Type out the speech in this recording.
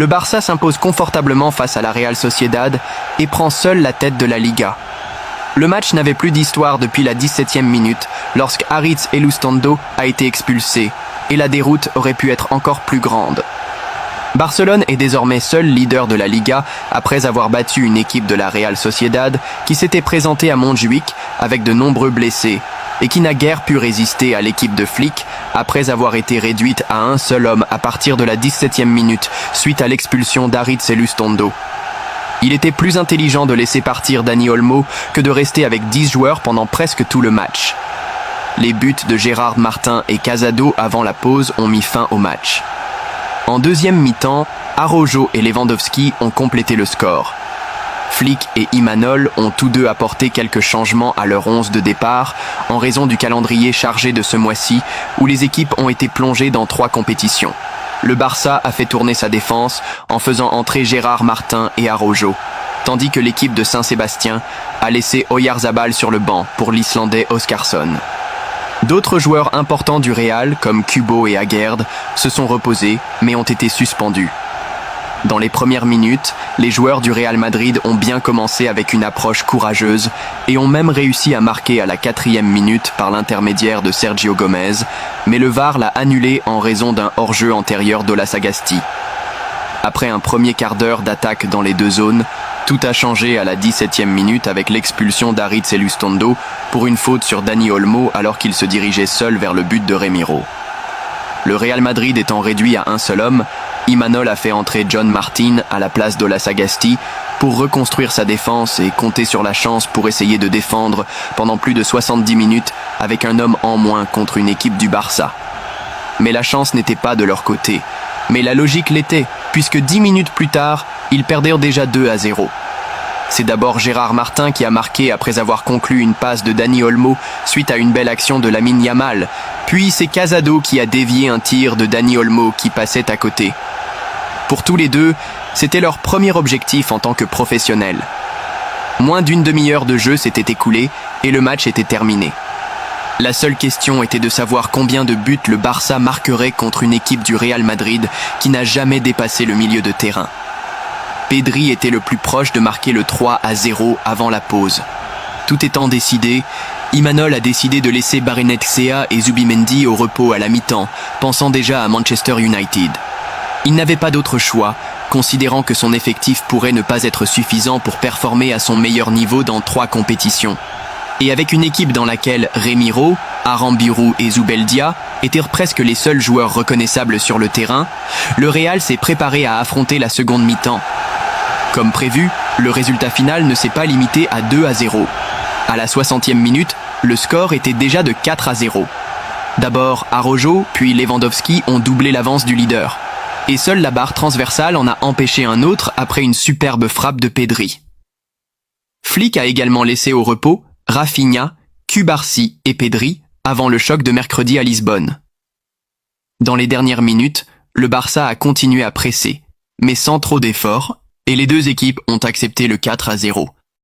Le Barça s'impose confortablement face à la Real Sociedad et prend seul la tête de la Liga. Le match n'avait plus d'histoire depuis la 17e minute, lorsque Aritz Elustondo a été expulsé, et la déroute aurait pu être encore plus grande. Barcelone est désormais seul leader de la Liga après avoir battu une équipe de la Real Sociedad qui s'était présentée à Montjuïc avec de nombreux blessés et qui n'a guère pu résister à l'équipe de Flick après avoir été réduite à un seul homme à partir de la 17e minute suite à l'expulsion d'Aritz Elustondo. Il était plus intelligent de laisser partir Dani Olmo que de rester avec 10 joueurs pendant presque tout le match. Les buts de Gérard Martin et Casado avant la pause ont mis fin au match. En deuxième mi-temps, Araujo et Lewandowski ont complété le score. Flick et Imanol ont tous deux apporté quelques changements à leur 11 de départ en raison du calendrier chargé de ce mois-ci où les équipes ont été plongées dans 3 compétitions. Le Barça a fait tourner sa défense en faisant entrer Gérard Martin et Araujo, tandis que l'équipe de Saint-Sébastien a laissé Oyarzabal sur le banc pour l'Islandais Oscarsson. D'autres joueurs importants du Real, comme Kubo et Aguerd, se sont reposés, mais ont été suspendus. Dans les premières minutes, les joueurs du Real Madrid ont bien commencé avec une approche courageuse et ont même réussi à marquer à la 4e minute par l'intermédiaire de Sergio Gomez, mais le VAR l'a annulé en raison d'un hors-jeu antérieur d'Ola Sagasti. Après un premier quart d'heure d'attaque dans les deux zones, tout a changé à la 17e minute avec l'expulsion d'Aritz Elustondo pour une faute sur Dani Olmo alors qu'il se dirigeait seul vers le but de Remiro. Le Real Madrid étant réduit à un seul homme, Imanol a fait entrer John Martin à la place d'Ola Sagasti pour reconstruire sa défense et compter sur la chance pour essayer de défendre pendant plus de 70 minutes avec un homme en moins contre une équipe du Barça. Mais la chance n'était pas de leur côté, mais la logique l'était, puisque 10 minutes plus tard, ils perdirent déjà 2-0. C'est d'abord Gérard Martin qui a marqué après avoir conclu une passe de Dani Olmo suite à une belle action de Lamine Yamal, puis c'est Casado qui a dévié un tir de Dani Olmo qui passait à côté. Pour tous les deux, c'était leur premier objectif en tant que professionnels. Moins d'une demi-heure de jeu s'était écoulée et le match était terminé. La seule question était de savoir combien de buts le Barça marquerait contre une équipe du Real Madrid qui n'a jamais dépassé le milieu de terrain. Pedri était le plus proche de marquer le 3-0 avant la pause. Tout étant décidé, Imanol a décidé de laisser Barrenetxea et Zubimendi au repos à la mi-temps, pensant déjà à Manchester United. Il n'avait pas d'autre choix, considérant que son effectif pourrait ne pas être suffisant pour performer à son meilleur niveau dans 3 compétitions. Et avec une équipe dans laquelle Remiro, Aramburu et Zubeldia étaient presque les seuls joueurs reconnaissables sur le terrain, le Real s'est préparé à affronter la seconde mi-temps. Comme prévu, le résultat final ne s'est pas limité à 2-0. À la 60e minute, le score était déjà de 4-0. D'abord Araujo, puis Lewandowski ont doublé l'avance du leader. Et seule la barre transversale en a empêché un autre après une superbe frappe de Pedri. Flick a également laissé au repos Rafinha, Cubarsí et Pedri avant le choc de mercredi à Lisbonne. Dans les dernières minutes, le Barça a continué à presser, mais sans trop d'efforts, et les deux équipes ont accepté le 4-0.